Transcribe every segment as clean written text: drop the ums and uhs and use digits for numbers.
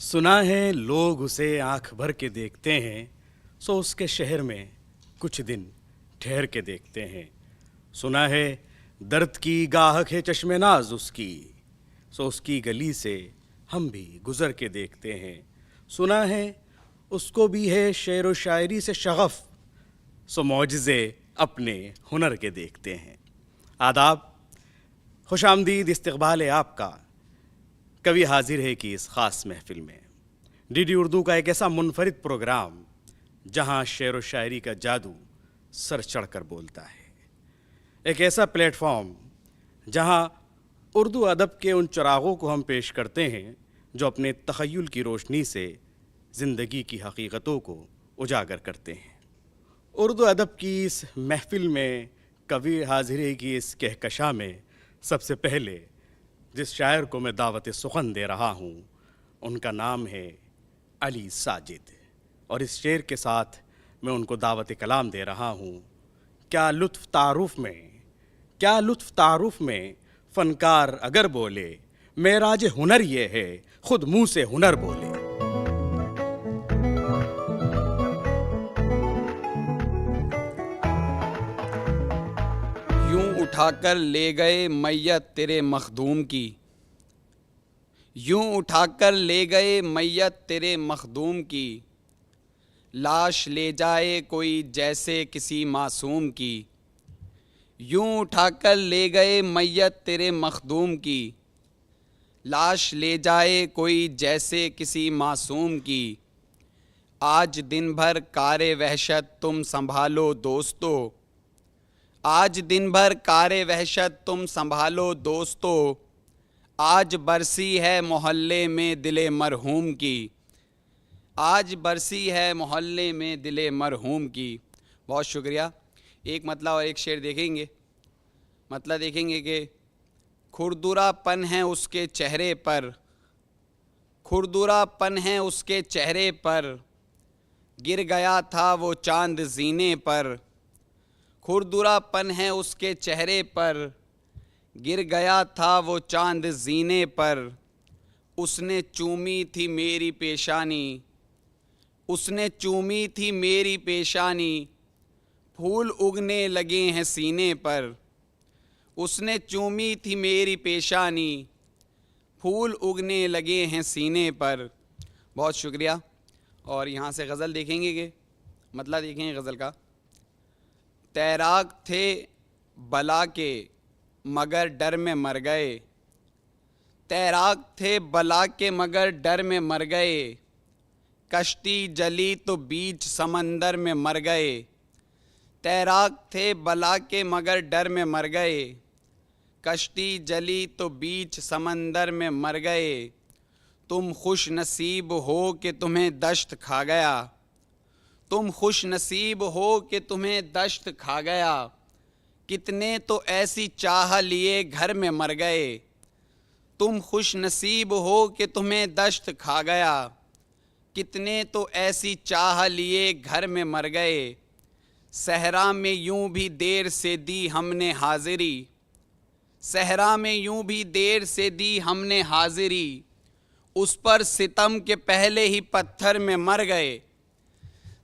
सुना है लोग उसे आंख भर के देखते हैं, सो उसके शहर में कुछ दिन ठहर के देखते हैं। सुना है दर्द की गाहक है चश्मे नाज उसकी, सो उसकी गली से हम भी गुजर के देखते हैं। सुना है उसको भी है शेर व शायरी से शगफ, सो मौजज़े अपने हुनर के देखते हैं। आदाब, खुशामदीद, इस्तकबाल है आपका। कवि हाजिर है कि इस ख़ास महफिल में डीडी उर्दू का एक ऐसा मुनफरिद प्रोग्राम जहां शेर व शायरी का जादू सर चढ़ कर बोलता है। एक ऐसा प्लेटफॉर्म जहां उर्दू अदब के उन चिरागों को हम पेश करते हैं जो अपने तख़य्युल की रोशनी से ज़िंदगी की हकीकतों को उजागर करते हैं। उर्दू अदब की इस महफिल में कवि हाजिर है कि इस कहकशा में सबसे पहले जिस शायर को मैं दावत सुखन दे रहा हूँ उनका नाम है अली साजिद, और इस शेर के साथ मैं उनको दावत कलाम दे रहा हूँ। क्या लुत्फ़ तारुफ में फ़नकार अगर बोले, मेराज हुनर ये है खुद मुँह से हुनर बोले। यूं उठाकर ले गए मैयत तेरे मखदूम की, यूं उठाकर ले गए मैयत तेरे मखदूम की, लाश ले जाए कोई जैसे किसी मासूम की। यूं उठाकर ले गए मैयत तेरे मखदूम की, लाश ले जाए कोई जैसे किसी मासूम की। आज दिन भर कारे वहशत तुम संभालो दोस्तों, आज दिन भर कारे वहशत तुम संभालो दोस्तों, आज बरसी है मोहल्ले में दिले मरहूम की, आज बरसी है मोहल्ले में दिले मरहूम की। बहुत शुक्रिया। एक मतला और एक शेर देखेंगे। मतला देखेंगे कि खुरदुरापन है उसके चेहरे पर, खुरदुरापन है उसके चेहरे पर, गिर गया था वो चांद जीने पर। खुरदुरापन है उसके चेहरे पर, गिर गया था वो चांद जीने पर। उसने चूमी थी मेरी पेशानी, उसने चूमी थी मेरी पेशानी, फूल उगने लगे हैं सीने पर। उसने चूमी थी मेरी पेशानी, फूल उगने लगे हैं सीने पर। बहुत शुक्रिया। और यहाँ से गज़ल देखेंगे कि मतलब देखेंगे गज़ल का। तैराक थे बला के मगर डर में मर गए, तैराक थे बला के मगर डर में मर गए, कश्ती जली तो बीच समंदर में मर गए। तैराक थे बला के मगर डर में मर गए, कश्ती जली तो बीच समंदर में मर गए। तुम खुश नसीब हो कि तुम्हें दश्त खा गया, तुम खुश नसीब हो कि तुम्हें दश्त खा गया। कितने तो ऐसी चाह लिए घर में मर गए, तुम खुश नसीब हो कि तुम्हें दश्त खा गया। कितने तो ऐसी चाह लिए घर में मर गए। सहरा में यूं भी देर से दी हमने हाजिरी, सहरा में यूं भी देर से दी हमने हाजिरी, उस पर सितम के पहले ही पत्थर में मर गए।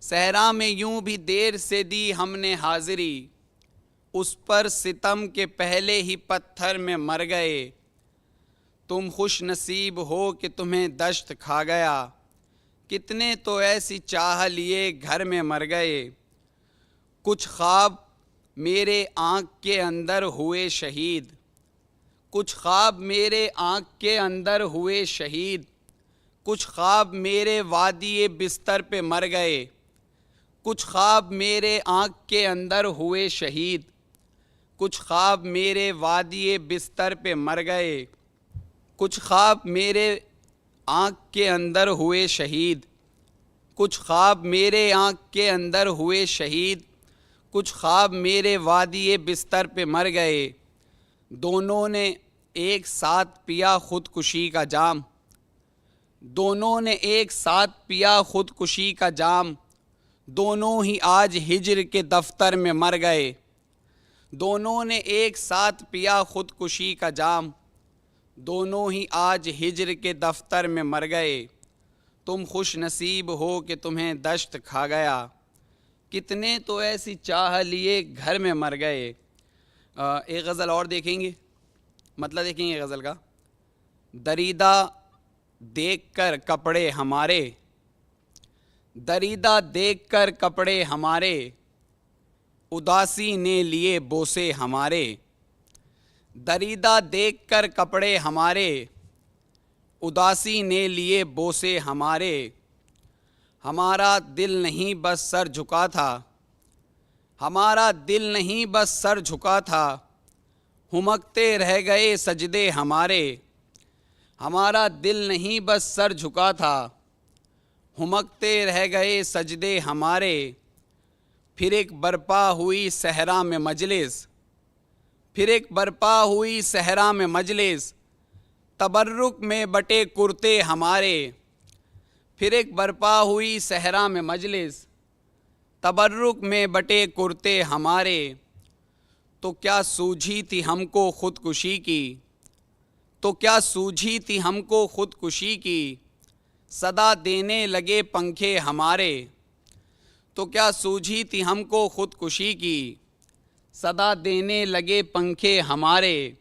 सहरा में यूं भी देर से दी हमने हाजिरी, उस पर सितम के पहले ही पत्थर में मर गए। तुम खुश नसीब हो कि तुम्हें दश्त खा गया, कितने तो ऐसी चाह लिए घर में मर गए। कुछ ख्वाब मेरे आँख के अंदर हुए शहीद, कुछ ख्वाब मेरे आँख के अंदर हुए शहीद, कुछ ख्वाब मेरे वादिये बिस्तर पे मर गए। कुछ ख्वाब मेरे आँख के अंदर हुए शहीद, कुछ ख्वाब मेरे वादिये बिस्तर पे मर गए। कुछ ख्वाब मेरे आँख के अंदर हुए शहीद, कुछ ख्वाब मेरे आँख के अंदर हुए शहीद, कुछ ख्वाब मेरे वादिये बिस्तर पे मर गए। दोनों ने एक साथ पिया खुदकुशी का जाम, दोनों ने एक साथ पिया खुदकुशी का जाम, दोनों ही आज हिज्र के दफ्तर में मर गए। दोनों ने एक साथ पिया खुदकुशी का जाम, दोनों ही आज हिज्र के दफ्तर में मर गए। तुम खुश नसीब हो कि तुम्हें दश्त खा गया, कितने तो ऐसी चाह लिए घर में मर गए। एक गज़ल और देखेंगे, मतलब देखेंगे गज़ल का। दरीदा देखकर कपड़े हमारे, दरीदा देखकर कपड़े हमारे, उदासी ने लिए बोसे हमारे। दरीदा देखकर कपड़े हमारे, उदासी ने लिए बोसे हमारे। हमारा दिल नहीं बस सर झुका था, हमारा दिल नहीं बस सर झुका था, हुमकते रह गए सजदे हमारे। हमारा दिल नहीं बस सर झुका था, हुमकते रह गए सजदे हमारे। फिर एक बरपा हुई सहरा में मजलिस, फिर एक बरपा हुई सहरा में मजलिस, तबर्रुक में बटे कुर्ते हमारे। फिर एक बरपा हुई सहरा में मजलिस, तबर्रुक में बटे कुर्ते हमारे। तो क्या सूझी थी हमको ख़ुदकुशी की, तो क्या सूझी थी हमको ख़ुदकुशी की, सदा देने लगे पंखे हमारे। तो क्या सूझी थी हमको ख़ुदकुशी की, सदा देने लगे पंखे हमारे।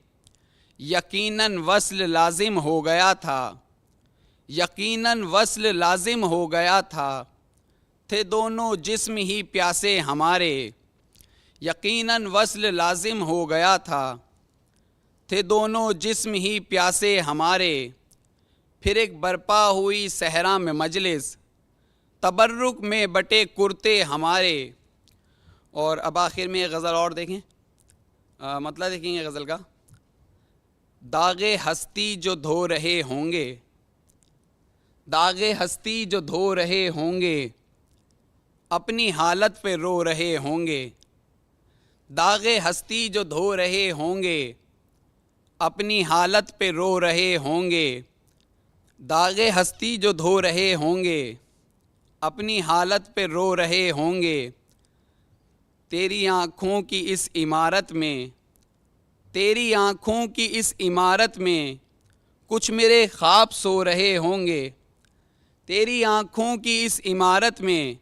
यकीनन वस्ल लाजिम हो गया था, यकीनन वस्ल लाजिम हो गया था, थे दोनों जिस्म ही प्यासे हमारे। यकीनन वस्ल लाजिम हो गया था, थे दोनों जिस्म ही प्यासे हमारे। फिर एक बरपा हुई सहरा में मजलिस, तबर्रुक में बटे कुर्ते हमारे। और अब आखिर में एक गज़ल और देखें, मतलब देखेंगे गज़ल का। दागे हस्ती जो धो रहे होंगे, दागे हस्ती जो धो रहे होंगे, अपनी हालत पे रो रहे होंगे। दागे हस्ती जो धो रहे होंगे, अपनी हालत पे रो रहे होंगे। दागे हस्ती जो धो रहे होंगे, अपनी हालत पे रो रहे होंगे। तेरी आँखों की इस इमारत में, तेरी आँखों की इस इमारत में, कुछ मेरे ख्वाब सो रहे होंगे। तेरी आँखों की इस इमारत में,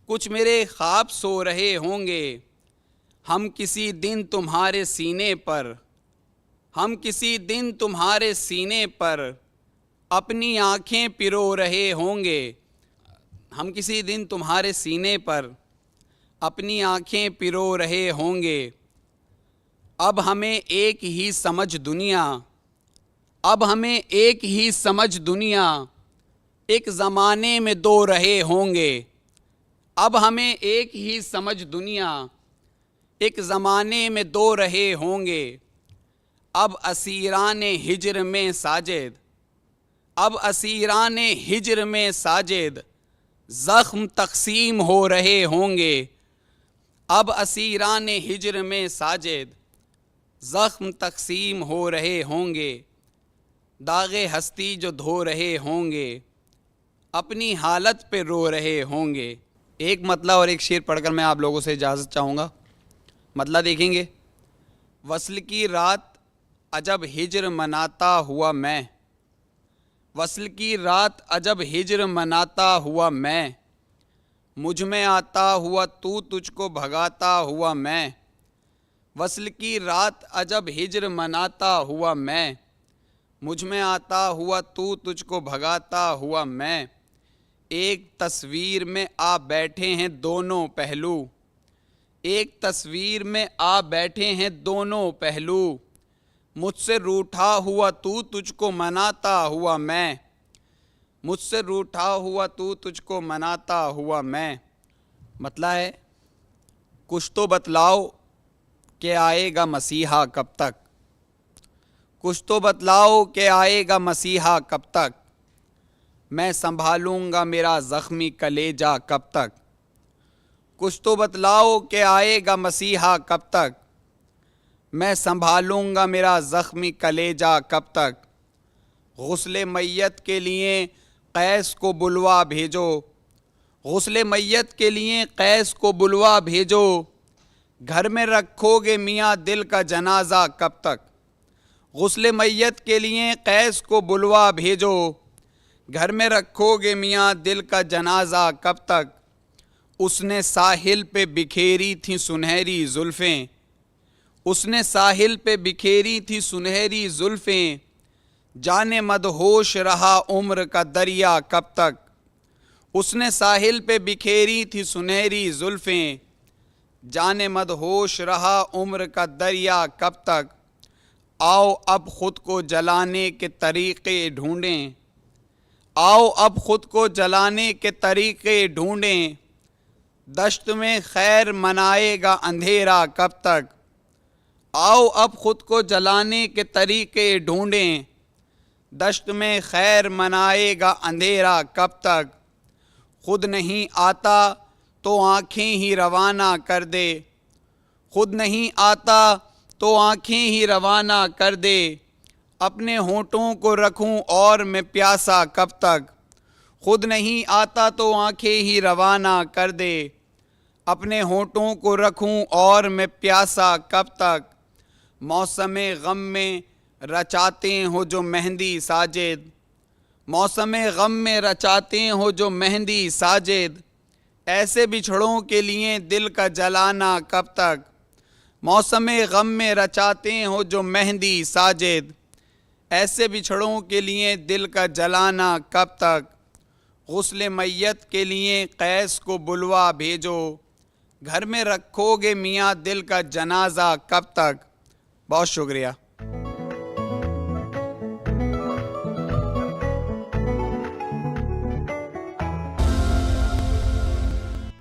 कुछ मेरे ख्वाब सो रहे होंगे। हम किसी दिन तुम्हारे सीने पर, हम किसी दिन तुम्हारे सीने पर, अपनी आँखें पिरो रहे होंगे। हम किसी दिन तुम्हारे सीने पर, अपनी आँखें पिरो रहे होंगे। अब हमें एक ही समझ दुनिया, अब हमें एक ही समझ दुनिया, एक ज़माने में दो रहे होंगे। अब हमें एक ही समझ दुनिया, एक ज़माने में दो रहे होंगे। अब असीरान हिज्र में साजिद, अब असीरान हिज्र में साजिद, ज़ख्म तक़सीम हो रहे होंगे। अब असीरान हिज्र में साजिद, ज़ख्म तक़सीम हो रहे होंगे। दागे हस्ती जो धो रहे होंगे, अपनी हालत पे रो रहे होंगे। एक मतला और एक शेर पढ़कर मैं आप लोगों से इजाज़त चाहूँगा। मतला देखेंगे। वस्ल की रात अजब हिज्र मनाता हुआ मैं, वस्ल की रात अजब हिज्र मनाता हुआ मैं, मुझ में आता हुआ तू तुझको भगाता हुआ मैं। वस्ल की रात अजब हिज्र मनाता हुआ मैं, मुझ में आता हुआ तू तुझको भगाता हुआ मैं। एक तस्वीर में आ बैठे हैं दोनों पहलू, एक तस्वीर में आ बैठे हैं दोनों पहलू, मुझसे रूठा हुआ तू तुझको मनाता हुआ मैं, मुझसे रूठा हुआ तू तुझको मनाता हुआ मैं। मतलब है, कुछ तो बतलाओ कि आएगा मसीहा कब तक, कुछ तो बतलाओ कि आएगा मसीहा कब तक, मैं संभालूंगा मेरा ज़ख्मी कलेजा कब तक। कुछ तो बतलाओ कि आएगा मसीहा कब तक, मैं संभालूंगा मेरा ज़ख्मी कलेजा कब तक। गुस्ले मैयत के लिए कैस को बुलवा भेजो, गुस्ले मैयत के लिए कैस को बुलवा भेजो, घर में रखोगे मियाँ दिल का जनाजा कब तक। गुस्ले मैयत के लिए कैस को बुलवा भेजो, घर में रखोगे मियाँ दिल का जनाजा कब तक। उसने साहिल पे बिखेरी थी सुनहरी जुल्फ़ें, उसने साहिल पे बिखेरी थी सुनहरी जुल्फ़ें, जाने मदहोश रहा उम्र का दरिया कब तक। उसने साहिल पे बिखेरी थी सुनहरी जुल्फ़ें, जाने मदहोश रहा उम्र का दरिया कब तक। आओ अब ख़ुद को जलाने के तरीक़े ढूंढें, आओ अब ख़ुद को जलाने के तरीक़े ढूंढें, दश्त में खैर मनाएगा अंधेरा कब तक। आओ अब ख़ुद को जलाने के तरीक़े ढूंढें, दश्त में खैर मनाएगा अंधेरा कब तक। खुद नहीं आता तो आँखें ही रवाना कर दे, खुद नहीं आता तो आँखें ही रवाना कर दे, अपने होंठों को रखूं और मैं प्यासा कब तक। खुद नहीं आता तो आँखें ही रवाना कर दे, अपने होंठों को रखूं और मैं प्यासा कब तक। मौसमे गम में रचाते हो जो मेहंदी साजिद, मौसमे गम में रचाते हो जो मेहंदी साजिद, ऐसे बिछड़ों के लिए दिल का जलाना कब तक। मौसमे गम में रचाते हो जो मेहंदी साजिद, ऐसे बिछड़ों के लिए दिल का जलाना कब तक। गुस्ल मैयत के लिए कैस को बुलवा भेजो, घर में रखोगे मियाँ दिल का जनाजा कब तक। बहुत शुक्रिया।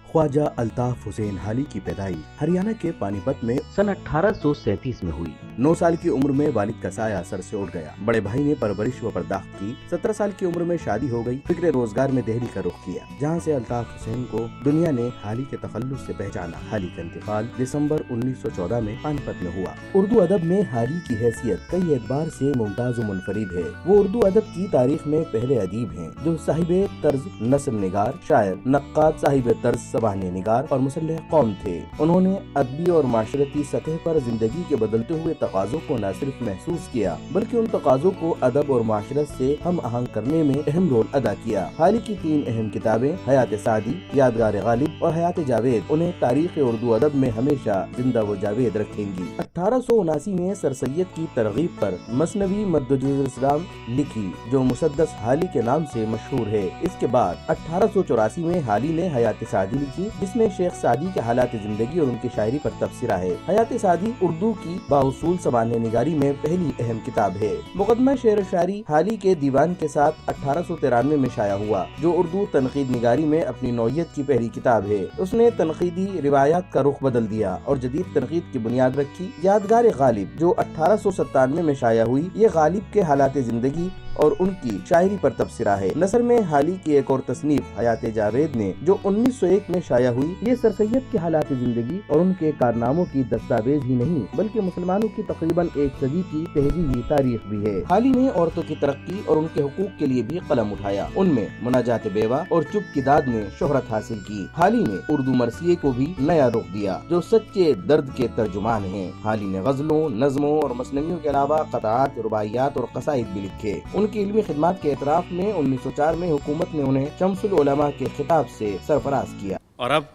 ख्वाजा अल्ताफ हुसैन हाली की पैदाइश हरियाणा के पानीपत में सन 1837 में हुई। 9 साल की उम्र में वालिद का साया सर से उड़ गया। बड़े भाई ने परवरिश व पर्दाख्त की। 17 साल की उम्र में शादी हो गई। फिक्र रोजगार में दिल्ली का रुख किया, जहां से अल्ताफ हुसैन को दुनिया ने हाली के तखल्लुस से पहचाना। हाली का इंतकाल दिसंबर 1914 में पानीपत में हुआ। उर्दू अदब में हाली की हैसियत कई एतबार से मुमताज व मुनफरिद है। वो उर्दू अदब की तारीख में पहले अदीब हैं जो साहिब तर्ज नस्म निगार, शायर, नक्काद, साहिब तर्ज सबाहने निगार और मुसल्लह कौम थे। उन्होंने अदबी और माशरती सतह पर जिंदगी के बदलते हुए तकाज़ों को न सिर्फ महसूस किया बल्कि उन तकाज़ों को अदब और माशरत से हम आहंग करने में अहम रोल अदा किया। हाली की 3 अहम किताबें हयात सादी, यादगार गालिब और हयात जावेद उन्हें तारीख उर्दू अदब में हमेशा जिंदा व जावेद रखेंगी। 1879 में सर सैयद की तरगीब पर मसनवी मद्दुल इस्लाम लिखी जो मुसद्दस हाली के नाम से मशहूर है। इसके बाद 1884 में हाली ने हयात सादी लिखी जिसमें शेख सादी के हालात जिंदगी और उनकी शायरी पर तबसरा है। हयात सादी उर्दू की बाउसूल ज़बान निगारी में पहली अहम किताब है। मुकदमा शेर शायरी हाली के दीवान के साथ 1893 में शाया हुआ जो उर्दू तनकीद निगारी में अपनी नौयत की पहली किताब है। उसने तनकीदी रिवायात का रुख बदल दिया और जदीद तनकीद की बुनियाद रखी। यादगार गालिब जो 1897 में शाया हुई, ये गालिब के हालात जिंदगी और उनकी शायरी पर तबसरा है। नसर में हाली की एक और तसनीफ हयात जावेद ने जो 1901 में शाया हुई, ये सर सैयद के हालात जिंदगी और उनके कारनामों की दस्तावेज ही नहीं बल्कि मुसलमानों की तकरीबन एक सदी की तहजीबी तारीख भी है। हाली ने औरतों की तरक्की और उनके हुकूक के लिए भी कलम उठाया। उनमें मुनाजात बेवा और चुप की दाद ने शोहरत हासिल की। हाली ने उर्दू मरसिये को भी नया रुख दिया जो सच्चे दर्द के तर्जुमान हैं। हाली ने गजलों, नज़मों और मसनवियों के अलावा क़ताआत, रुबाइयात और कसाइद भी लिखे। उनकी इल्मी खिदमत के एतराफ़ में 1904 में हुकूमत ने उन्हें शम्सुल उलमा के खिताब से सरफराज किया। और अब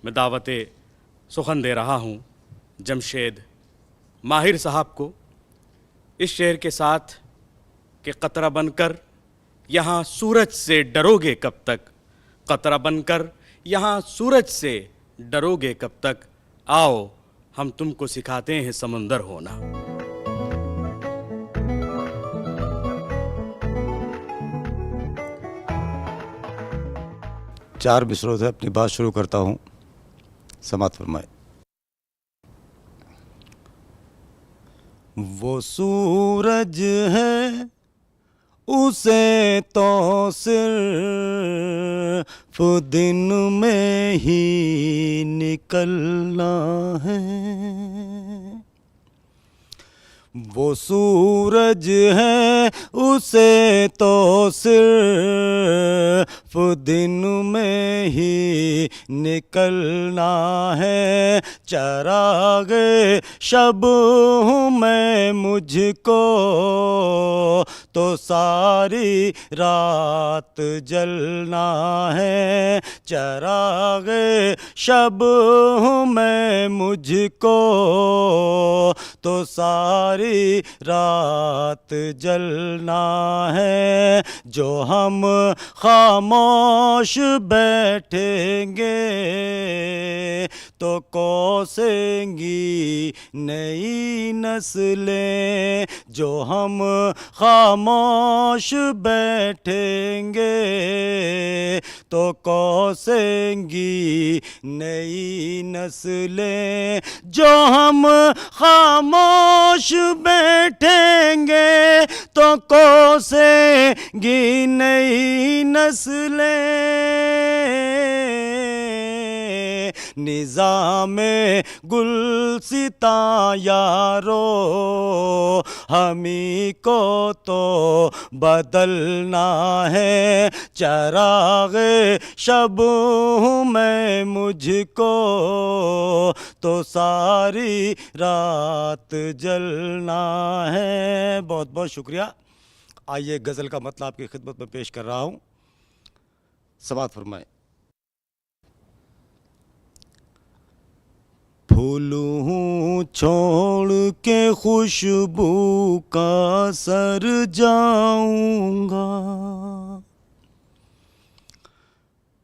मैं दावत सुखन दे रहा हूँ जमशेद माहिर साहब को इस शेर के साथ कि कतरा बनकर यहाँ सूरज से डरोगे कब तक, कतरा बनकर यहाँ सूरज से डरोगे कब तक, आओ हम तुमको सिखाते हैं समंदर होना। चार मिसरों से अपनी बात शुरू करता हूँ, समात फरमाए। वो सूरज है उसे तो सिर्फ दिन में ही निकलना है। वो सूरज है उसे तो सिर्फ दिन में ही निकलना है। चरागे शब हूँ मैं मुझको तो सारी रात जलना है, चरागे शब हूँ मैं मुझको तो सारी रात जलना है। जो हम खामोश बैठेंगे तो कोसेंगी नई नस्लें। जो हम खामोश बैठेंगे तो कोसेंगी नई नस्लें। जो हम खामोश बैठेंगे तो कोसेंगी नई नस्लें। निज़ामे गुलसिता यारो हमी को तो बदलना है। चरागे शब हूँ मैं मुझको तो सारी रात जलना है। बहुत बहुत शुक्रिया। आइए गज़ल का मतलब आपकी खिदमत में पेश कर रहा हूँ। समाअत फरमाएं। फूल हूँ छोड़ के खुशबू का सर जाऊंगा।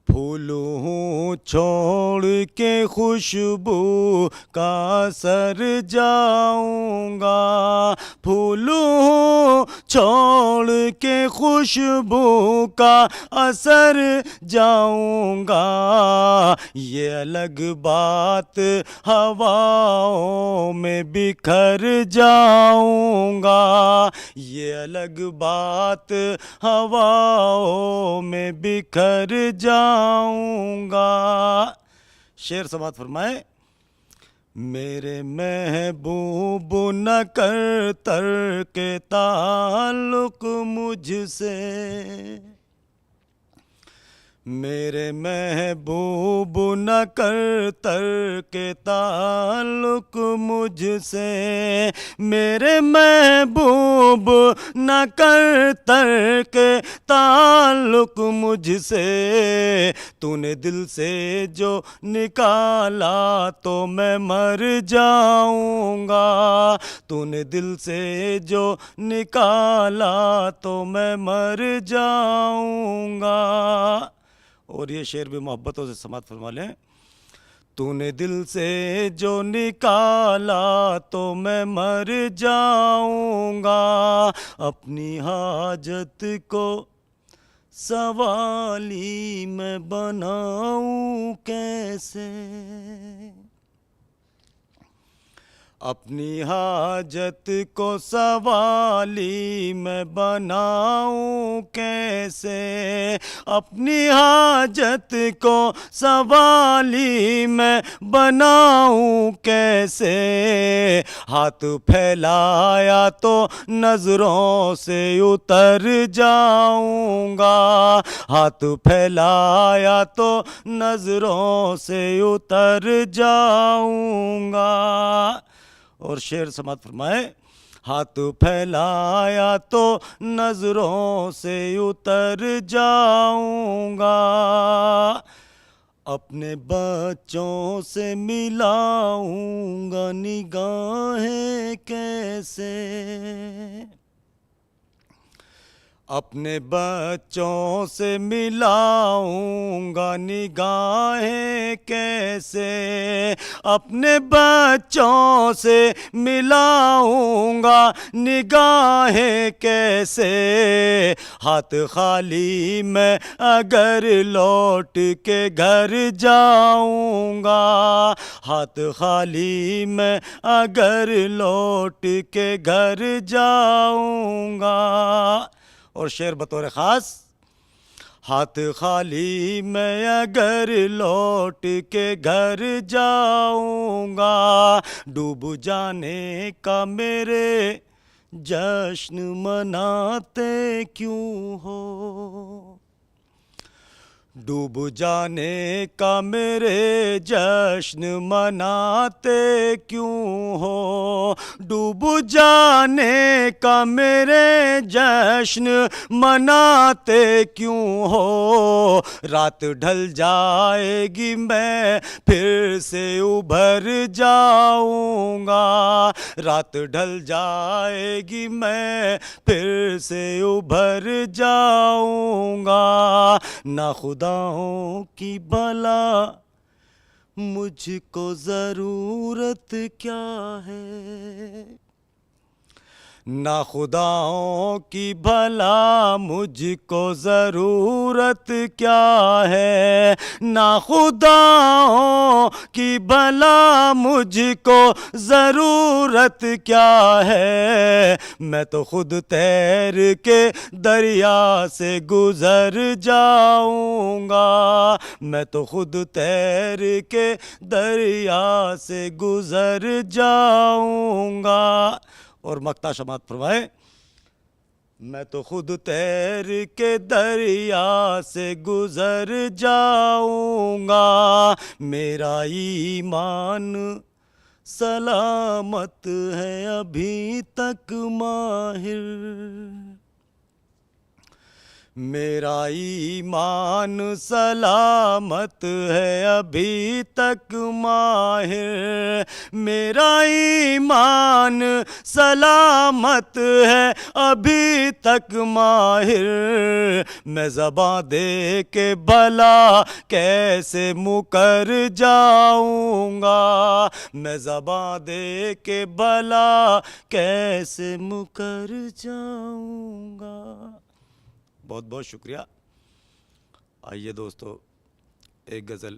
फूल हूँ छोड़ के खुशबू का सर जाऊंगा। फूल हूँ छोड़ के खुशबू का असर जाऊंगा। ये अलग बात हवाओं में बिखर जाऊंगा। ये अलग बात हवाओं में बिखर जाऊंगा। शेर समाअत फरमाए। मेरे महबूब न कर के ताल्लुक मुझसे। मेरे महबूब न कर के ताल्लुक मुझसे। मेरे महबूब न कर के ताल्लुक मुझसे। तूने दिल से जो निकाला तो मैं मर जाऊंगा। तूने दिल से जो निकाला तो मैं मर जाऊंगा। और ये शेर भी मोहब्बतों से समाअत फरमा लें। तूने दिल से जो निकाला तो मैं मर जाऊंगा। अपनी हाजत को सवाली मैं बनाऊं कैसे। अपनी हाजत को सवाली मैं बनाऊं कैसे। अपनी हाजत को सवाली मैं बनाऊं कैसे। हाथ फैलाया तो नजरों से उतर जाऊंगा। हाथ फैलाया तो नजरों से उतर जाऊंगा। और शेर समाअत फरमाए। हाथ फैलाया तो नजरों से उतर जाऊंगा। अपने बच्चों से मिलाऊंगा निगाहें कैसे। अपने बच्चों से मिलाऊंगा निगाहें कैसे। अपने बच्चों से मिलाऊंगा निगाहें कैसे। हाथ खाली मैं अगर लौट के घर जाऊंगा। हाथ खाली मैं अगर लौट के घर जाऊंगा। और शेर बतौर ख़ास। हाथ खाली मैं अगर लौट के घर जाऊंगा। डूब जाने का मेरे जश्न मनाते क्यों हो। डूब जाने का मेरे जश्न मनाते क्यों हो, डूब जाने का मेरे जश्न मनाते क्यों हो। रात ढल जाएगी मैं फिर से उभर जाऊंगा, रात ढल जाएगी मैं फिर से उभर जाऊंगा। ना खुदाओं की भला मुझको ज़रूरत क्या है, ना खुदाओं की भला मुझको ज़रूरत क्या है, ना खुदाओं की भला मुझको ज़रूरत क्या है। मैं तो खुद तैर के दरिया से गुज़र जाऊंगा, मैं तो खुद तैर के दरिया से गुज़र जाऊंगा। और मक्ता शमात फरमाए, मैं तो खुद तैर के दरिया से गुज़र जाऊंगा। मेरा ईमान सलामत है अभी तक माहिर, मेरा ईमान सलामत है अभी तक माहिर, मेरा ईमान सलामत है अभी तक माहिर। मैं ज़बां दे के भला कैसे मुकर जाऊंगा, मैं ज़बां दे के भला कैसे मुकर जाऊंगा। बहुत बहुत शुक्रिया। आइए दोस्तों, एक गज़ल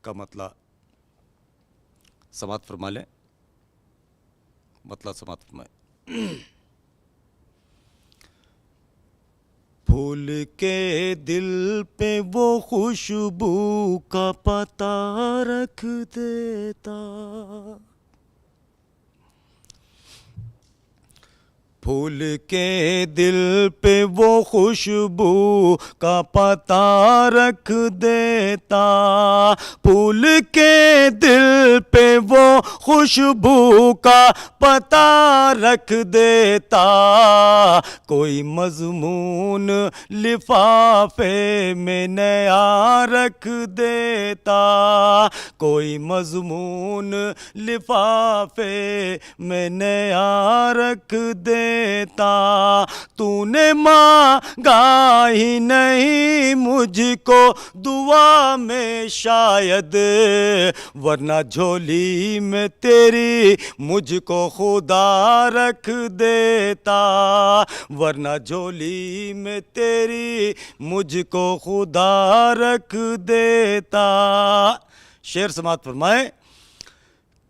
का मतला समात फरमा लें, मतला समात फरमाए। फूल के दिल पे वो खुशबू का पता रख देता, फूल के दिल पे वो खुशबू का पता रख देता, फूल के दिल पे वो खुशबू का पता रख देता। कोई मज़मून लिफाफे में नया रख देता, कोई मज़मून लिफाफे में नया रख देता। तूने मांगा ही नहीं मुझको दुआ में शायद, वरना झोली में तेरी मुझको खुदा रख देता, वरना झोली में तेरी मुझको खुदा रख देता। शेर समात फरमाए।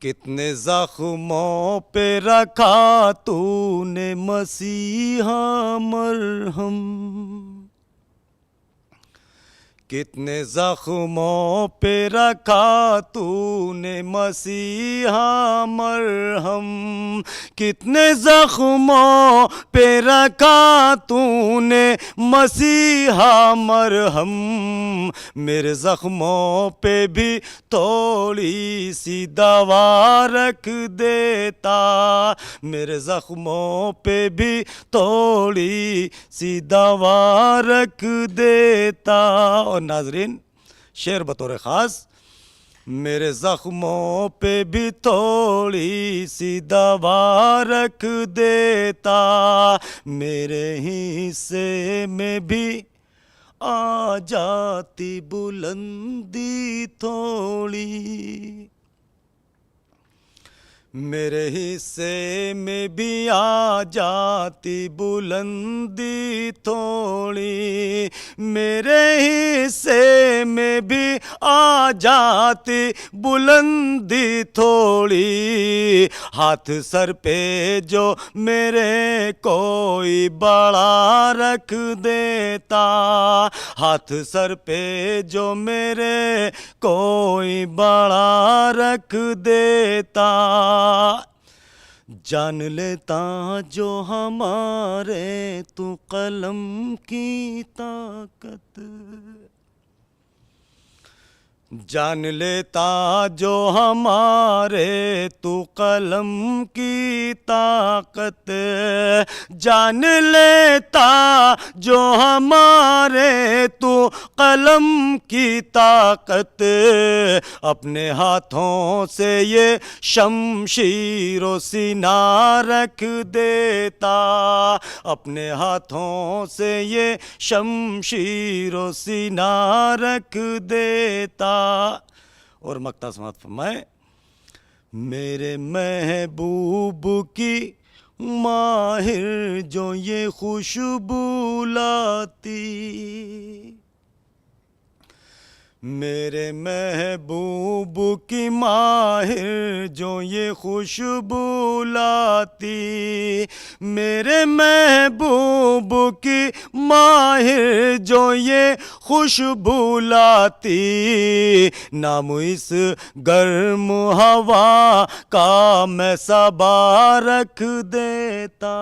कितने ज़ख्मों पे रखा तूने मसीहा मरहम, कितने ज़ख्मों पे रखा तूने मसीहा मरहम, कितने ज़ख्मों पे रखा तूने मसीहा मरहम। मेरे ज़ख्मों पे भी थोड़ी सी दवा रख देता, मेरे ज़ख्मों पे भी थोड़ी सी दवा रख देता। और नाजरीन, शेर बतौर ख़ास, मेरे ज़ख्मों पे भी थोड़ी सी दवा रख देता, मेरे हिस्से में भी आ जाती बुलंदी थोड़ी, मेरे हिस्से में भी आ जाती बुलंदी थोड़ी, मेरे हिस्से में भी आ जाती बुलंदी थोड़ी। हाथ सर पे जो मेरे कोई बड़ा रख देता, हाथ सर पे जो मेरे कोई बड़ा रख देता। जान लेता जो हमारे तू कलम की ताकत, जान लेता जो हमारे तू कलम की ताकत, जान लेता जो हमारे तू कलम की ताकत, अपने हाथों से ये शमशीरो सीना रख देता, अपने हाथों से ये शमशीरो सीना रख देता। और मक्ता समात फरमाए, मेरे महबूब की माहिर जो ये खुशबू लाती, मेरे महबूब की माहिर जो ये खुशबू लाती, मेरे महबूब की माहिर जो ये खुशबू लाती, नाम इस गर्म हवा का मैं सबा रख देता।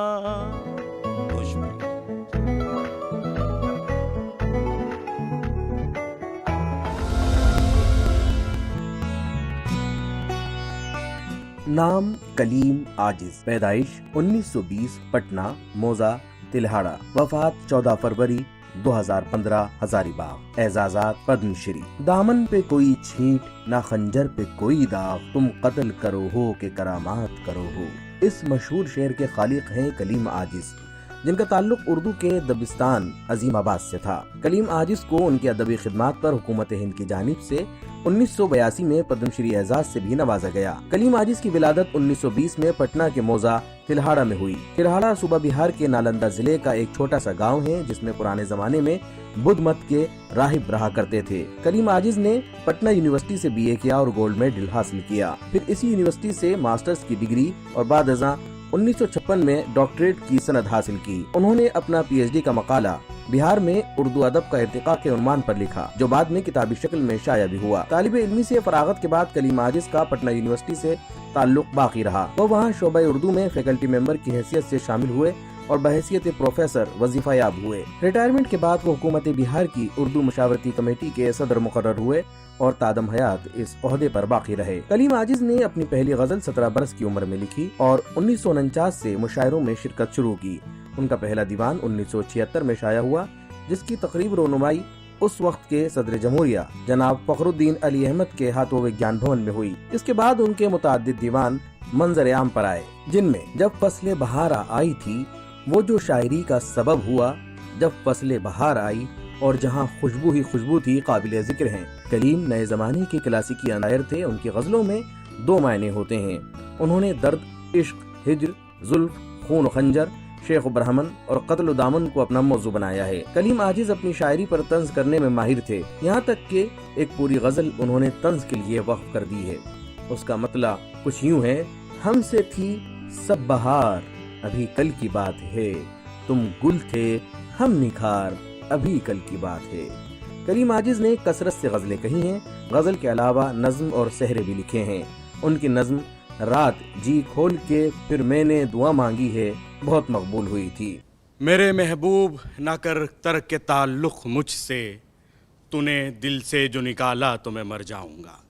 नाम कलीम आजिज, पैदाइश 1920 पटना मौजा तिल्हाड़ा, वफात 14 फरवरी 2015 हजारीबाग, एजाजात पद्मश्री। दामन पे कोई छींट ना खंजर पे कोई दाग, तुम कत्ल करो हो के करामात करो हो। इस मशहूर शेर के खालिक हैं कलीम आजिज, जिनका ताल्लुक उर्दू के दबिस्तान अजीमाबाद से था। कलीम आजिज को उनकी अदबी खिदमात पर हुकूमत हिंद की जानिब से 1982 में पद्मश्री एजाज से भी नवाजा गया। कलीम आजिज की विलादत 1920 में पटना के मौजा तिल्हाड़ा में हुई। तिल्हाड़ा सूबा बिहार के नालंदा जिले का एक छोटा सा गांव है, जिसमें पुराने जमाने में बुद्ध मत के राहिब रहा करते थे। कलीम आजिज ने पटना यूनिवर्सिटी से BA किया और गोल्ड मेडल हासिल किया। फिर इसी यूनिवर्सिटी से मास्टर्स की डिग्री और बाद 1956 में डॉक्टरेट की सनद हासिल की। उन्होंने अपना PhD का मकाला बिहार में उर्दू अदब का इर्तिका के उन्मान पर लिखा, जो बाद में किताबी शक्ल में शाया भी हुआ। तालिब इल्मी से फरागत के बाद कलीम आजिज का पटना यूनिवर्सिटी से ताल्लुक बाकी रहा। वो वहाँ शोबा उर्दू में फैकल्टी मेंबर की हैसियत से शामिल हुए और बहैसियत प्रोफेसर वजीफा याब हुए। रिटायरमेंट के बाद वो हुकूमत बिहार की उर्दू मशावरती कमेटी के सदर मुकर्रर हुए और तादम हयात इस ओहदे पर बाकी रहे। कलीम आजिज ने अपनी पहली गजल 17 बरस की उम्र में लिखी और 1949 से मुशायरों में शिरकत शुरू की। उनका पहला दीवान 1976 में शाया हुआ, जिसकी तकरीब रोनुमाई उस वक्त के सदर जमहूरिया जनाब फखरुद्दीन अली अहमद के हाथों विज्ञान भवन में हुई। इसके बाद उनके मुताद्दिद दीवान मंजर आम पर आए, जिनमें जब फसले बहार आई थी वो जो शायरी का सबब हुआ, जब फसले बहार आई और जहाँ खुशबू ही खुशबू थी, काबिल जिक्र हैं। कलीम नए जमाने के क्लासिकी शायर थे। उनकी गजलों में 2 मायने होते हैं। उन्होंने दर्द, इश्क, हिज्र, जुल्फ, खून खंजर, शेख ब्राह्मण और कत्ल दामन को अपना मौजू बनाया है। कलीम आजिज अपनी शायरी पर तंज करने में माहिर थे। यहाँ तक कि एक पूरी गजल उन्होंने तंज के लिए वक्फ कर दी है। उसका मतलब कुछ यूँ है, हमसे थी सब बहार अभी कल की बात है, तुम गुल थे हम निखार अभी कल की बात है। कलीम आजिज ने कसरत से गजलें कही हैं। गजल के अलावा नज्म और सहरे भी लिखे हैं। उनकी नज्म रात जी खोल के फिर मैंने दुआ मांगी है बहुत मकबूल हुई थी। मेरे महबूब ना कर तर्क के ताल्लुक मुझसे, तूने दिल से जो निकाला तो मैं मर जाऊंगा।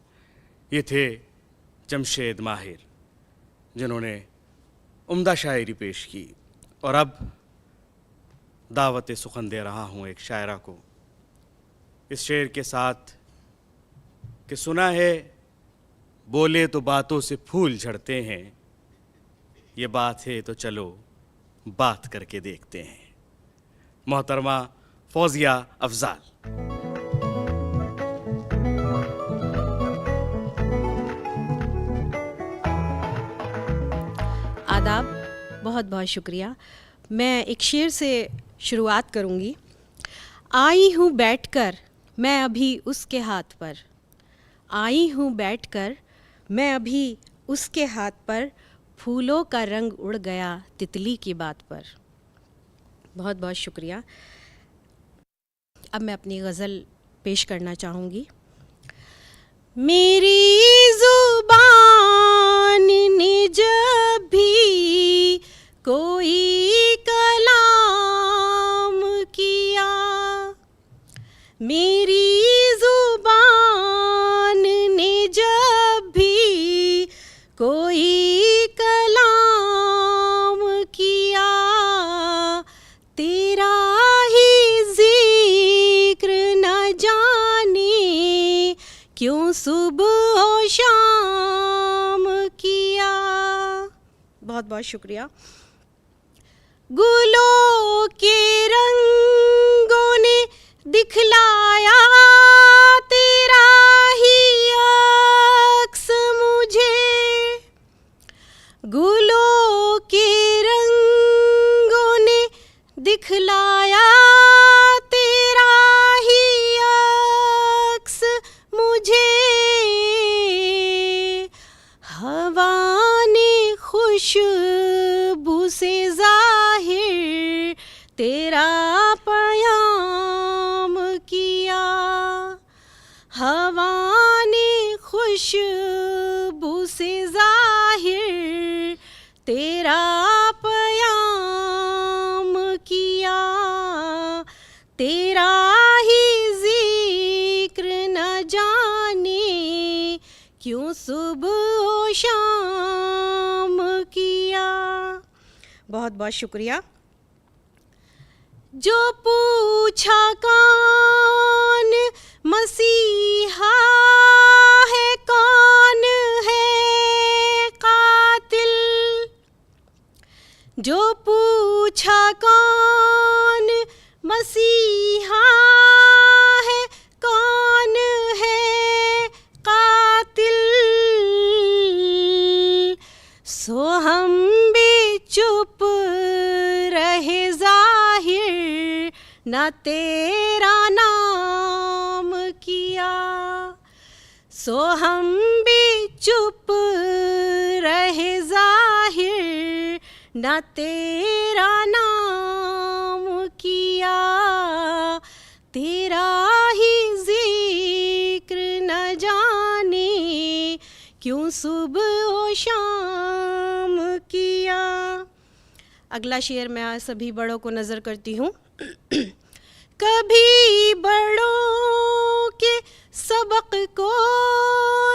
ये थे जमशेद माहिर, जिन्होंने उम्दा शायरी पेश की। और अब दावत सुखन दे रहा हूँ एक शायरा को, इस शेर के साथ कि सुना है बोले तो बातों से फूल झड़ते हैं, ये बात है तो चलो बात करके देखते हैं। मोहतरमा फौजिया अफजाल। आदाब, बहुत बहुत शुक्रिया। मैं एक शेर से शुरुआत करूँगी। आई हूँ बैठकर मैं अभी उसके हाथ पर, आई हूँ बैठकर मैं अभी उसके हाथ पर, फूलों का रंग उड़ गया तितली की बात पर। बहुत बहुत शुक्रिया। अब मैं अपनी गज़ल पेश करना चाहूँगी। मेरी ज़ुबान ने जब भी कोई कलाम किया, मेरी ज़ुबान कोई कलाम किया, तेरा ही जिक्र न जाने क्यों सुबह और शाम किया। बहुत बहुत शुक्रिया। गुलों के रंगों ने दिखलाया तेरा ही अक्स मुझे, गुलों के रंगों ने दिखलाया तेरा ही अक्स मुझे। हवा ने खुशबू से जाहिर तेरा पयाम किया, हवा ने खुशबू से जाहिर तेरा पयाम किया, तेरा ही जिक्र न जाने क्यों सुबह शाम किया। बहुत बहुत शुक्रिया। जो पूछा कौन मसीहा है, कौन है कातिल, जो पूछा कौन मसीहा है, कौन है कातिल, सो हम भी चुप रहे जाहिर न तेरा नाम किया, सो हम भी चुप रहे जाहिर न तेरा नाम किया, तेरा ही जिक्र न जाने क्यों सुबह और शाम किया। अगला शेर मैं आज सभी बड़ों को नज़र करती हूँ। कभी बड़ों के सबक को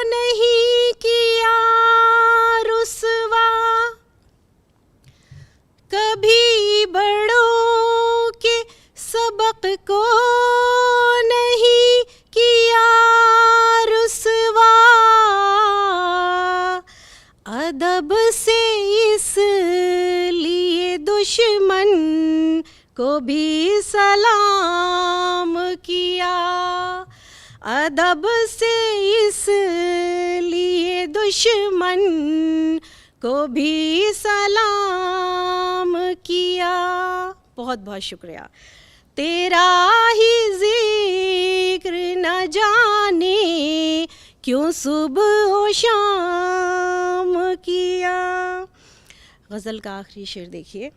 नहीं किया रुसवा, कभी बड़ों के सबक को नहीं किया रुसवा, अदब से इसलिए दुश्मन को भी सलाम किया, अदब से इसलिए दुश्मन को भी सलाम किया। बहुत बहुत शुक्रिया। तेरा ही जिक्र न जाने क्यों सुबह और शाम किया। गज़ल का आखिरी शेर देखिए,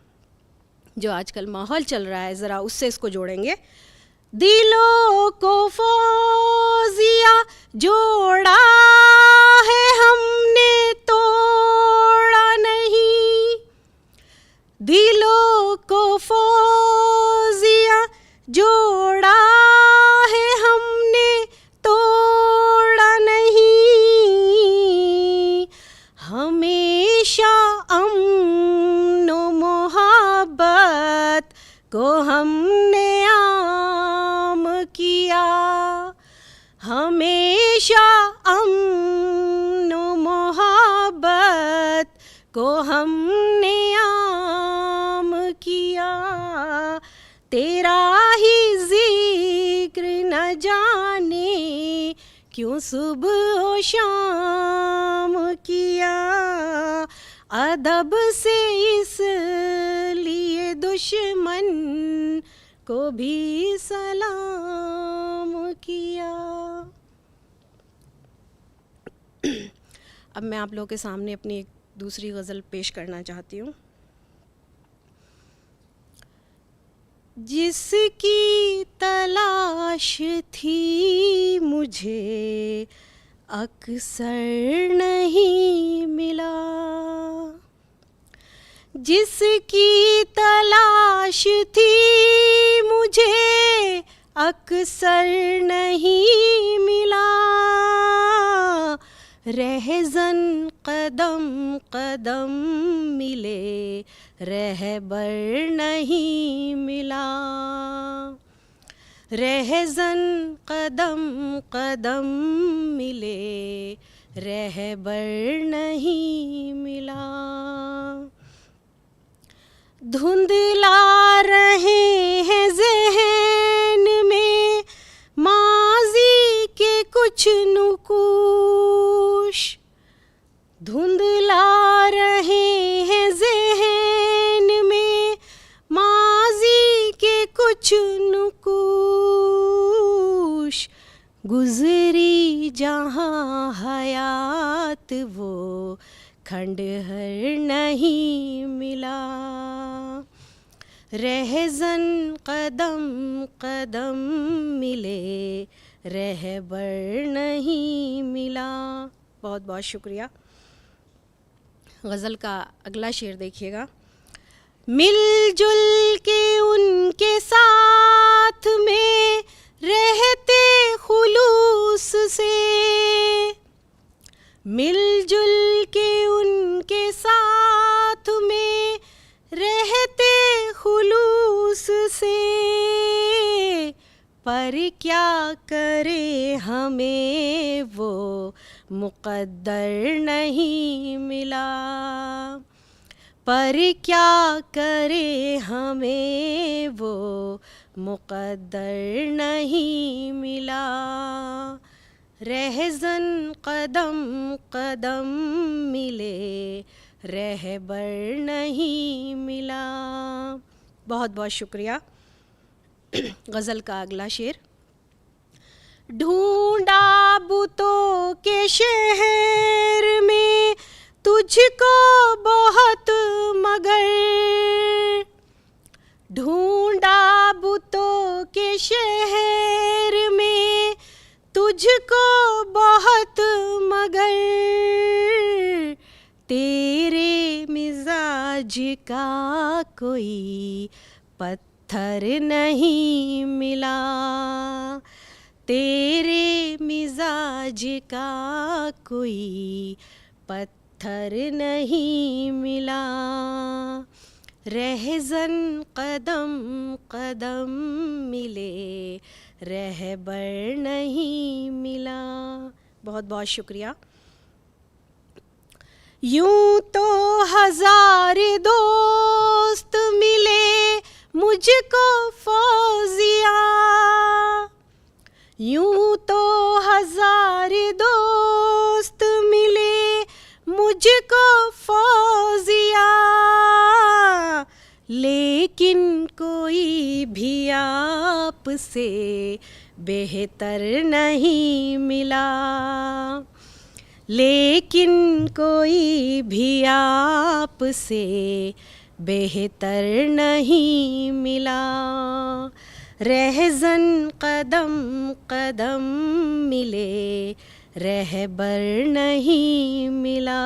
जो आजकल माहौल चल रहा है, ज़रा उससे इसको जोड़ेंगे। दिलों को फौजिया जोड़ा है हमने, तोड़ा नहीं, दिलों को फौजिया जोड़ा है हमने, तोड़ा नहीं, हमेशा अमन व मोहब्बत को हमने आम किया, हमेशा अमन व मोहब्बत को हमने आम किया, तेरा ही जिक्र न जाने क्यों सुबह और शाम किया, अदब से इसलिए दुश्मन को भी सलाम किया। अब मैं आप लोगों के सामने अपनी एक दूसरी गज़ल पेश करना चाहती हूँ। जिसकी तलाश थी मुझे अक्सर नहीं मिला, जिसकी तलाश थी मुझे अक्सर नहीं मिला, रहज़न कदम कदम मिले रहबर नहीं मिला, रहज़न कदम कदम मिले रहबर नहीं मिला। धुंधला रहे हैं ज़हन में माज़ी के कुछ नुकूश, धुंधला रहे हैं ज़हन में माज़ी के कुछ नुकूश, गुज़री जहाँ हयात वो खंडहर नहीं मिला, रहज़न कदम कदम मिले रहबर नहीं मिला। बहुत बहुत शुक्रिया। गज़ल का अगला शेर देखिएगा। मिलजुल के उनके साथ में रहते खुलूस से, मिलजुल के उनके साथ में रहते खुलूस से, पर क्या करे हमें वो मुक़द्दर नहीं मिला, पर क्या करे हमें वो मुक़द्दर नहीं मिला, रहज़न कदम कदम मिले रहबर नहीं मिला। बहुत बहुत शुक्रिया। गज़ल का अगला शेर। ढूंढा बुतों के शहर में तुझको बहुत मगर, ढूंढा बुतों के शहर में तुझको बहुत मगर, तेरे मिजाज का कोई पत्थर नहीं मिला, तेरे मिजाज का कोई पत्थर नहीं मिला, रहज़न कदम कदम मिले रहबर नहीं मिला। बहुत बहुत शुक्रिया। यूं तो हजार दोस्त मिले मुझको फौजिया, यूं तो हजार दोस्त मिले मुझको फौजिया, लेकिन कोई भी आपसे बेहतर नहीं मिला, लेकिन कोई भी आपसे बेहतर नहीं मिला, रहज़न कदम कदम मिले रहबर नहीं मिला,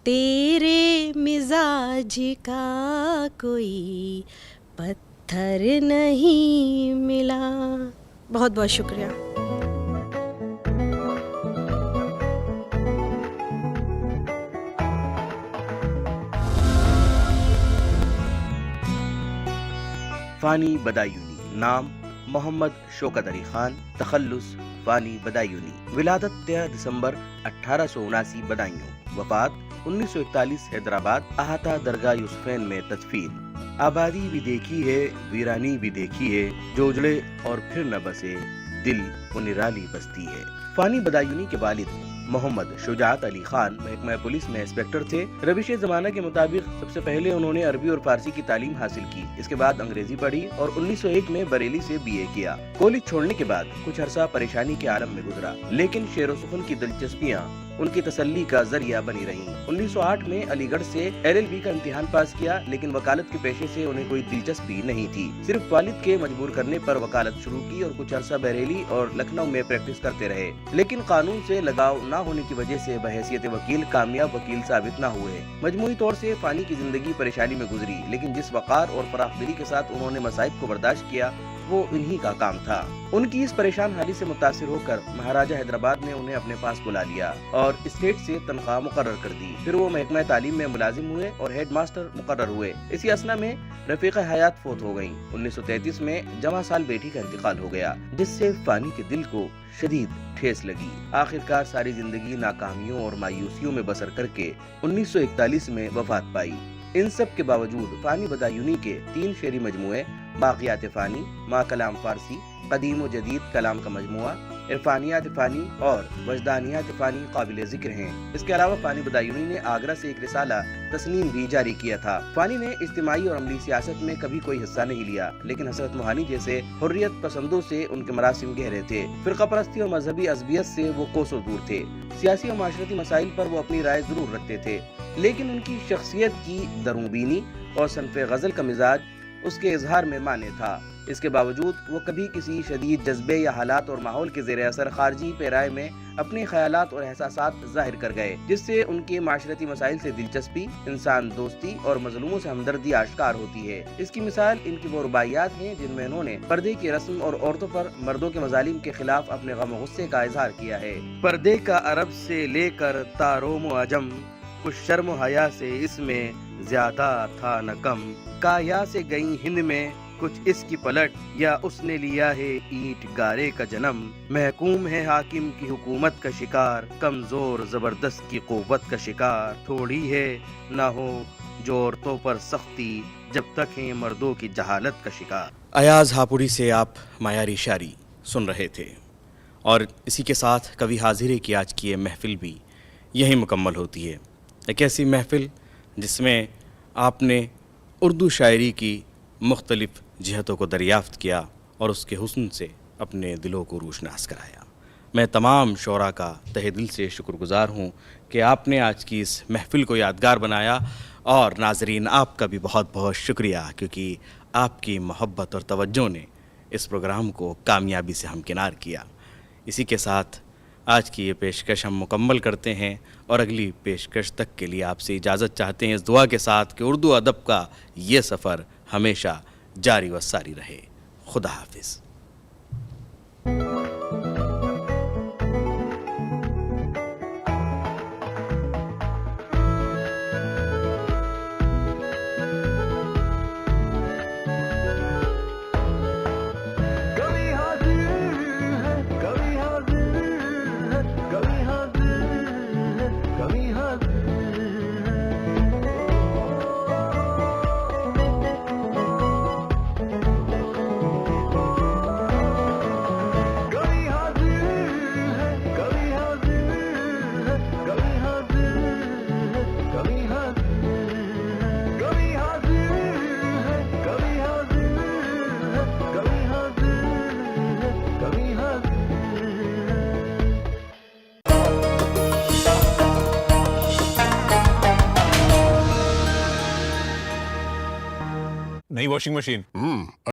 तेरे मिजाज का कोई पत्थर नहीं मिला। बहुत बहुत शुक्रिया। फ़ानी बदायूनी। नाम मोहम्मद शौकत अली खान। तखल्लुस फ़ानी बदायूनी। विलादत 13 दिसंबर 1879 बदायूं। वफ़ात 1941 हैदराबाद। अहाता दरगाह यूसुफैन में तदफीन। आबादी भी देखी है, वीरानी भी देखी है, जो उजड़े और फिर न बसे, दिल वो निराली बस्ती है। फ़ानी बदायूनी के वालिद मोहम्मद शुजात अली खान महकमा पुलिस में इंस्पेक्टर थे। रविश ज़माना के मुताबिक सबसे पहले उन्होंने अरबी और फारसी की तालीम हासिल की। इसके बाद अंग्रेजी पढ़ी और 1901 में बरेली से BA किया। कॉलेज छोड़ने के बाद कुछ अरसा परेशानी के आलम में गुजरा, लेकिन शेर व सुखन की दिलचस्पियाँ उनकी तसल्ली का जरिया बनी रही। 1908 में अलीगढ़ से LLB का इम्तिहान पास किया, लेकिन वकालत के पेशे से उन्हें कोई दिलचस्पी नहीं थी। सिर्फ वालिद के मजबूर करने पर वकालत शुरू की और कुछ अरसा बरेली और लखनऊ में प्रैक्टिस करते रहे, लेकिन कानून से लगाव न होने की वजह से बहैसियत वकील कामयाब वकील साबित न हुए। मजमूई तौर से फ़ानी की जिंदगी परेशानी में गुजरी, लेकिन जिस वक़ार और फराखदिली के साथ उन्होंने मसाइब को बर्दाश्त किया, वो इन्हीं का काम था। उनकी इस परेशान हालत से मुतासिर होकर महाराजा हैदराबाद ने उन्हें अपने पास बुला लिया और स्टेट से तनख्वाह मुकर्रर कर दी। फिर वो महकमा तालीम में मुलाजिम हुए और हेड मास्टर मुकर्रर हुए। इसी असना में रफीक हयात फोत हो गयी। 1933 में जवां साल बेटी का इंतकाल हो गया, जिससे फानी के दिल को शदीद ठेस लगी। आखिरकार सारी जिंदगी नाकामियों और मायूसियों में बसर करके 1941 में वफात पाई। इन सब के बावजूद फानी बदायूनी के 3 शेरी मजमुए बाक़ियात फ़ानी, मा कलाम फ़ारसी, कदीम व जदीद कलाम का मजमुआ, इरफानियात फ़ानी और वजदानियात फ़ानी काबिल ज़िक्र हैं। इसके अलावा फ़ानी बदायूनी ने आगरा से एक रिसाला तस्नीम भी जारी किया था। फ़ानी ने इज्तिमाई और अमली सियासत में कभी कोई हिस्सा नहीं लिया, लेकिन हज़रत मोहानी जैसे हुर्रियत पसंदों से उनके मरासिम गहरे थे। फ़िरक़ा परस्ती और मजहबी अज़बियत से वो कोसों दूर थे। सियासी और माशरती मसाइल पर वो अपनी राय जरूर रखते थे, लेकिन उनकी शख्सियत की दरूबीनी और सनफ़े गज़ल का मिजाज उसके इजहार में माने था। इसके बावजूद वो कभी किसी शदीद जज्बे या हालात और माहौल के ज़ेरे असर खारजी पैराए में अपने ख्यालात और एहसासात जाहिर कर गए, जिससे उनके माशरती मसाइल से दिलचस्पी, इंसान दोस्ती और मजलूमों से हमदर्दी आश्कार होती है। इसकी मिसाल इनकी वो रुबाइयात हैं जिनमें इन्होंने पर्दे की रस्म और औरतों पर मर्दों के मजालिम के खिलाफ अपने गम गुस्से का इजहार किया है। पर्दे का अरब से लेकर तारोम अजम, कुछ शर्म हया से इसमें ज्यादा था न कम। काया से गई हिंद में कुछ इसकी पलट, या उसने लिया है ईंट गारे का जन्म। महकूम है हाकिम की हुकूमत का शिकार, कमजोर जबरदस्त की कुव्वत का शिकार। थोड़ी है ना हो जो औरतों पर सख्ती, जब तक है मर्दों की जहालत का शिकार। अयाज हापुड़ी से आप मायारी शायरी सुन रहे थे, और इसी के साथ कवि हाजिरे की आज की ये महफिल भी यही मुकम्मल होती है। एक ऐसी महफिल जिसमें आपने उर्दू शायरी की मुख्तलिफ़ जिहतों को दरियाफ़्त किया और उसके हुस्न से अपने दिलों को रोशनास कराया। मैं तमाम शोरा का तहे दिल से शुक्रगुज़ार हूँ कि आपने आज की इस महफिल को यादगार बनाया, और नाज़रीन आपका भी बहुत बहुत शुक्रिया, क्योंकि आपकी मोहब्बत और तवज्जो ने इस प्रोग्राम को कामयाबी से हमकिनार किया। इसी के साथ आज की ये पेशकश हम मुकम्मल करते हैं और अगली पेशकश तक के लिए आपसे इजाज़त चाहते हैं, इस दुआ के साथ कि उर्दू अदब का ये सफ़र हमेशा जारी व सारी रहे। खुदा हाफिज़। नई वॉशिंग मशीन